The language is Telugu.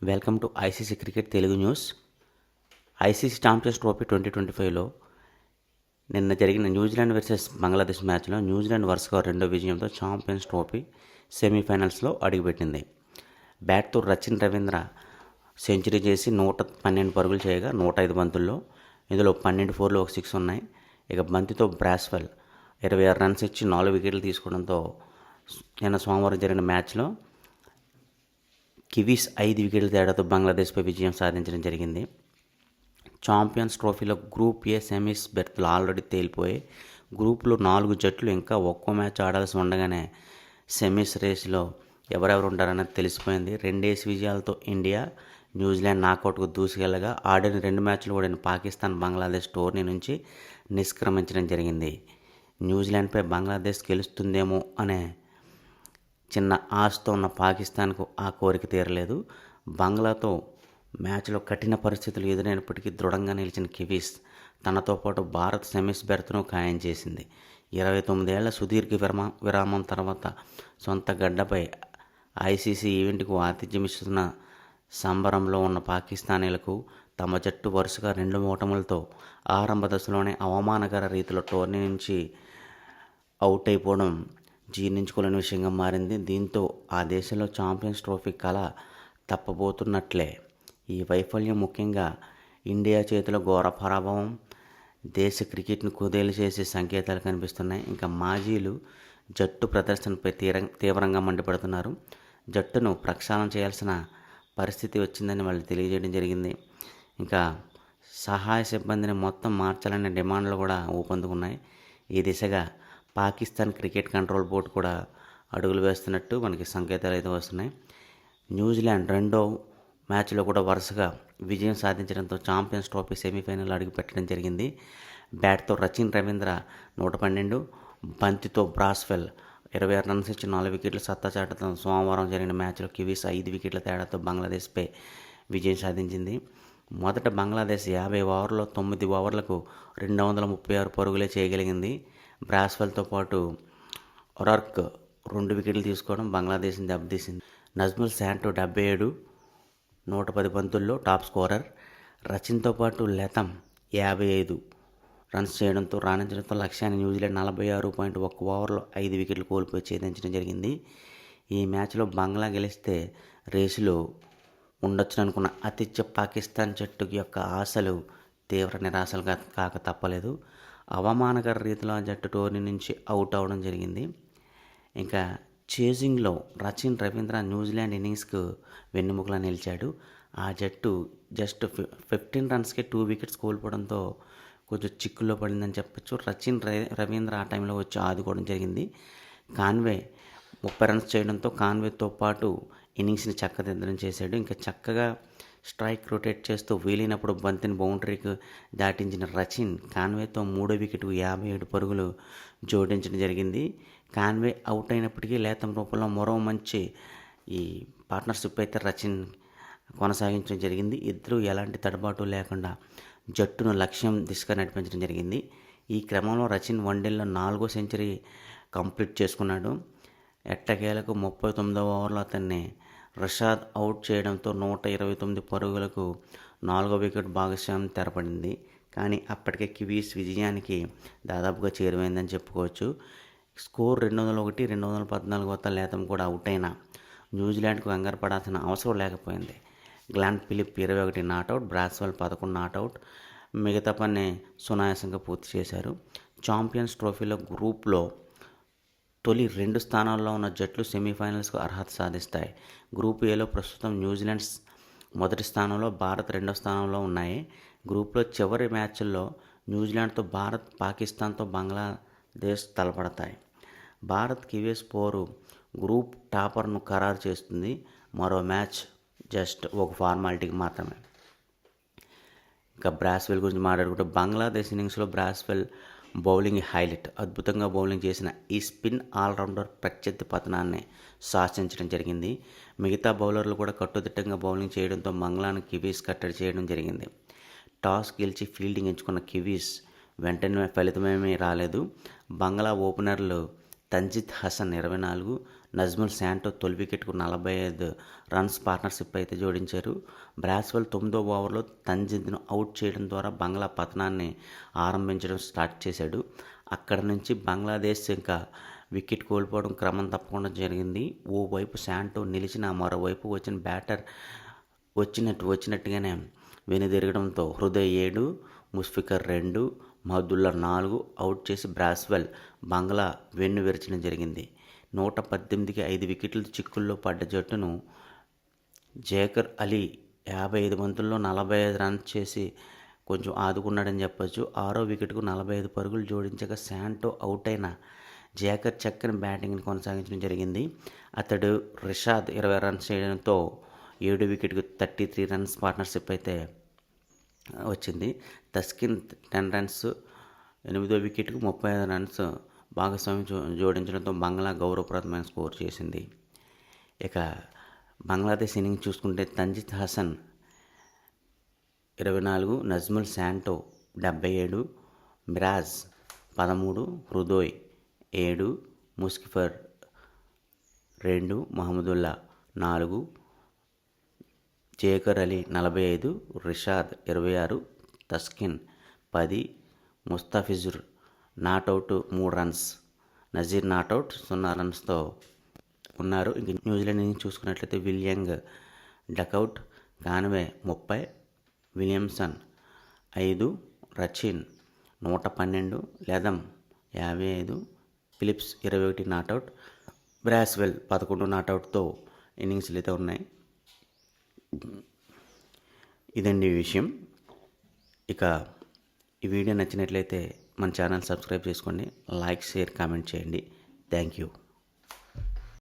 Welcome to ICC cricket Telugu news. ICC champions trophy 2025లో నిన్న జరిగిన న్యూజిలాండ్ వర్సెస్ బంగ్లాదేశ్ మ్యాచ్లో న్యూజిలాండ్ వరుసగా రెండో విజయంతో ఛాంపియన్స్ ట్రోఫీ సెమీఫైనల్స్లో అడుగుపెట్టింది. బ్యాట్తో రచిన్ రవీంద్ర సెంచరీ చేసి 112 పరుగులు చేయగా 105 బంతుల్లో ఇందులో 12 4లు 1 6 ఉన్నాయి. ఇక బంతితో బ్రాస్వెల్ 26 రన్స్ ఇచ్చి 4 వికెట్లు తీసుకోవడంతో నిన్న సోమవారం జరిగిన మ్యాచ్లో కివీస్ 5 వికెట్ల తేడాతో బంగ్లాదేశ్పై విజయం సాధించడం జరిగింది. ఛాంపియన్స్ ట్రోఫీలో గ్రూప్ ఏ సెమీస్ బెర్త్లు ఆల్రెడీ తేలిపోయి గ్రూప్లో 4 జట్లు ఇంకా ఒక్కో మ్యాచ్ ఆడాల్సి ఉండగానే సెమీస్ రేసులో ఎవరెవరు ఉంటారన్నది తెలిసిపోయింది. 2 విజయాలతో ఇండియా న్యూజిలాండ్ నాకౌట్కు దూసుకెళ్లగా ఆడిన 2 మ్యాచ్లు ఓడిన పాకిస్తాన్ బంగ్లాదేశ్ టోర్నీ నుంచి నిష్క్రమించడం జరిగింది. న్యూజిలాండ్పై బంగ్లాదేశ్ గెలుస్తుందేమో అనే చిన్న ఆశతో ఉన్న పాకిస్తాన్కు ఆ కోరిక తీరలేదు. బంగ్లాతో మ్యాచ్లో కఠిన పరిస్థితులు ఎదురైనప్పటికీ దృఢంగా నిలిచిన కివీస్ తనతో పాటు భారత్ సెమీస్ బెర్త్ను ఖాయం చేసింది. 29 ఏళ్ల సుదీర్ఘ విరామం తర్వాత సొంత గడ్డపై ఐసీసీ ఈవెంట్కు ఆతిథ్యమిస్తున్న సంబరంలో ఉన్న పాకిస్తానీలకు తమ జట్టు వరుసగా 2 ఓటములతో ఆరంభ దశలోనే అవమానకర రీతిలో టోర్నీ నుంచి అవుట్ అయిపోవడం జీర్ణించుకోలేని విషయంగా మారింది. దీంతో ఆ దేశంలో ఛాంపియన్స్ ట్రోఫీ కళ తప్పబోతున్నట్లే. ఈ వైఫల్యం ముఖ్యంగా ఇండియా చేతిలో ఘోర పరాభవం దేశ క్రికెట్ను కుదేలు చేసే సంకేతాలు కనిపిస్తున్నాయి. ఇంకా మాజీలు జట్టు ప్రదర్శనపై తీవ్రంగా మండిపడుతున్నారు. జట్టును ప్రక్షాళన చేయాల్సిన పరిస్థితి వచ్చిందని వాళ్ళు తెలియజేయడం జరిగింది. ఇంకా సహాయ సిబ్బందిని మొత్తం మార్చాలనే డిమాండ్లు కూడా ఊపందుకున్నాయి. ఈ దిశగా పాకిస్తాన్ క్రికెట్ కంట్రోల్ బోర్డు కూడా అడుగులు వేస్తున్నట్టు మనకి సంకేతాలు అయితే వస్తున్నాయి. న్యూజిలాండ్ రెండో మ్యాచ్లో కూడా వరుసగా విజయం సాధించడంతో ఛాంపియన్స్ ట్రోఫీ సెమీఫైనల్ అడుగుపెట్టడం జరిగింది. బ్యాట్తో రచిన్ రవీంద్ర 112, బంతితో బ్రాస్వెల్ 26 రన్స్ ఇచ్చి 4 వికెట్లు సత్తా చాటడం సోమవారం జరిగిన మ్యాచ్లో కివీస్ 5 వికెట్ల తేడాతో బంగ్లాదేశ్పై విజయం సాధించింది. మొదట బంగ్లాదేశ్ 50 ఓవర్లో 9 ఓవర్లకు 236 పరుగులే చేయగలిగింది. బ్రాస్వెల్తో పాటు ఒరార్క్ 2 వికెట్లు తీసుకోవడం బంగ్లాదేశ్ని దెబ్బతీసింది. నజ్ముల్ శాంటో 77, 110 బంతుల్లో టాప్ స్కోరర్. రచిన్తో పాటు లెథమ్ 55 రన్స్ చేయడంతో రాణించడంతో లక్ష్యాన్ని న్యూజిలాండ్ 46.1 ఓవర్లో 5 వికెట్లు కోల్పోయి ఛేదించడం జరిగింది. ఈ మ్యాచ్లో బంగ్లా గెలిస్తే రేసులో ఉండొచ్చుననుకున్న ఆతిథ్య పాకిస్తాన్ జట్టు యొక్క ఆశలు తీవ్ర నిరాశలుగా కాక తప్పలేదు. అవమానకర రీతిలో ఆ జట్టు టోర్నీ నుంచి అవుట్ అవ్వడం జరిగింది. ఇంకా చేజింగ్లో రచిన్ రవీంద్ర న్యూజిలాండ్ ఇన్నింగ్స్కు వెన్నెముకలా నిలిచాడు. ఆ జట్టు జస్ట్ 15 రన్స్కే 2 వికెట్స్ కోల్పోవడంతో కొంచెం చిక్కుల్లో పడిందని చెప్పొచ్చు. రచిన్ రవీంద్ర ఆ టైంలో వచ్చి ఆదుకోవడం జరిగింది. కాన్వే 30 రన్స్ చేయడంతో కాన్వేతో పాటు ఇన్నింగ్స్ని చక్కదిద్దడం చేశాడు. ఇంకా చక్కగా స్ట్రైక్ రొటేట్ చేస్తూ వీలైనప్పుడు బంతిని బౌండరీకి దాటించిన రచిన్ కాన్వేతో 3వ వికెట్కు 57 పరుగులు జోడించడం జరిగింది. కాన్వే అవుట్ అయినప్పటికీ లేతం రూపంలో మరో మంచి ఈ పార్ట్నర్షిప్ అయితే రచిన్ కొనసాగించడం జరిగింది. ఇద్దరు ఎలాంటి తడబాటు లేకుండా జట్టును లక్ష్యం దిశగా నడిపించడం జరిగింది. ఈ క్రమంలో రచిన్ వన్డేల్లో 4వ సెంచరీ కంప్లీట్ చేసుకున్నాడు. ఎట్టకేలకు 39వ ఓవర్లో అతన్ని రషాద్ అవుట్ చేయడంతో 129 పరుగులకు 4వ వికెట్ భాగస్వామ్యం తెరపడింది. కానీ అప్పటికే కివీస్ విజయానికి దాదాపుగా చేరువైందని చెప్పుకోవచ్చు. స్కోర్ 201, 214 వద్ద లేతం కూడా అవుట్ అయినా న్యూజిలాండ్కు కంగారు పడాల్సిన అవసరం లేకపోయింది. గ్లాన్ ఫిలిప్ 21 నాటౌట్, బ్రాస్వెల్ 11 నాటౌట్, మిగతా పని సునాయాసంగా పూర్తి చేశారు. ఛాంపియన్స్ ట్రోఫీలో గ్రూప్లో తొలి 2 స్థానాల్లో ఉన్న జట్లు సెమీఫైనల్స్కు అర్హత సాధిస్తాయి. గ్రూప్ ఏలో ప్రస్తుతం న్యూజిలాండ్ మొదటి స్థానంలో, భారత్ 2వ స్థానంలో ఉన్నాయి. గ్రూప్లో చివరి మ్యాచ్ల్లో న్యూజిలాండ్తో భారత్, పాకిస్తాన్తో బంగ్లాదేశ్ తలపడతాయి. భారత్ కివీస్ పోరు గ్రూప్ టాపర్ను ఖరారు చేస్తుంది. మరో మ్యాచ్ జస్ట్ ఒక ఫార్మాలిటీకి మాత్రమే. ఇంకా బ్రాస్వెల్ గురించి మాట్లాడుకుంటే బంగ్లాదేశ్ ఇన్నింగ్స్లో బ్రాస్వెల్ బౌలింగ్ హైలైట్. అద్భుతంగా బౌలింగ్ చేసిన ఈ స్పిన్ ఆల్రౌండర్ ప్రత్యర్థి పతనాన్ని శాసించడం జరిగింది. మిగతా బౌలర్లు కూడా కట్టుదిట్టంగా బౌలింగ్ చేయడంతో బంగ్లాను కివీస్ కట్టడి చేయడం జరిగింది. టాస్ గెలిచి ఫీల్డింగ్ ఎంచుకున్న కివీస్ వెంటనే ఫలితమేమీ రాలేదు. బంగ్లా ఓపెనర్లు తంజిద్ హసన్ 24, నజ్ముల్ శాంటో తొలి వికెట్కు 45 రన్స్ పార్ట్నర్షిప్ అయితే జోడించారు. బ్రాస్వెల్ 9వ ఓవర్లో తంజిద్ను అవుట్ చేయడం ద్వారా బంగ్లా పతనాన్ని ఆరంభించడం స్టార్ట్ చేశాడు. అక్కడ నుంచి బంగ్లాదేశ్ ఇంకా వికెట్ కోల్పోవడం క్రమం తప్పకుండా జరిగింది. ఓవైపు శాంటో నిలిచిన మరోవైపు వచ్చిన బ్యాటర్ వచ్చినట్టుగానే వెనుదిరగడంతో హృదయ్ 7, ముష్ఫికర్ 2, మహదుల్లా 4 అవుట్ చేసి బ్రాస్వెల్ బంగ్లా వెన్ను విరచడం జరిగింది. 118కి 5 వికెట్ల చిక్కుల్లో పడ్డ జట్టును జేకర్ అలీ 55 బంతుల్లో 45 రన్స్ చేసి కొంచెం ఆదుకున్నాడని చెప్పొచ్చు. 6వ వికెట్కు 45 పరుగులు జోడించగా శాంటో అవుట్ అయిన జేకర్ చక్కని బ్యాటింగ్ని కొనసాగించడం జరిగింది. అతడు రిషాద్ 20 రన్స్ చేయడంతో 7వ వికెట్కు 33 రన్స్ పార్ట్నర్షిప్ అయితే వచ్చింది. తస్కిన్ 10 రన్స్ 8వ వికెట్కు 35 రన్స్ భాగస్వామ్యం జోడించడంతో బంగ్లా గౌరవప్రదమైన స్కోర్ చేసింది. ఇక బంగ్లాదేశ్ ఇన్నింగ్స్ చూసుకుంటే Tanzid Hasan 24, Najmul Shanto 77, Miraz 13, Hridoy 7, Mushfiqur 2, Mahmudullah 4, Jaker Ali 45, Rishad 26, Taskin 10, Mustafizur not out 3 runs, Nazir not out 0 రన్స్తో ఉన్నారు. ఇంక న్యూజిలాండ్ నుంచి చూసుకున్నట్లయితే Will Young duck out, Conway 30, Williamson 5, Rachin 112, Latham 55, Phillips 21 not out, Bracewell 11 నాట్అవుట్తో ఇన్నింగ్స్లు అయితే ఉన్నాయి. ఇదండి విషయం. ఇక ఈ వీడియో నచ్చినట్లయితే మన ఛానల్ సబ్స్క్రైబ్ చేసుకోండి, లైక్, షేర్, కామెంట్ చేయండి. Thank you.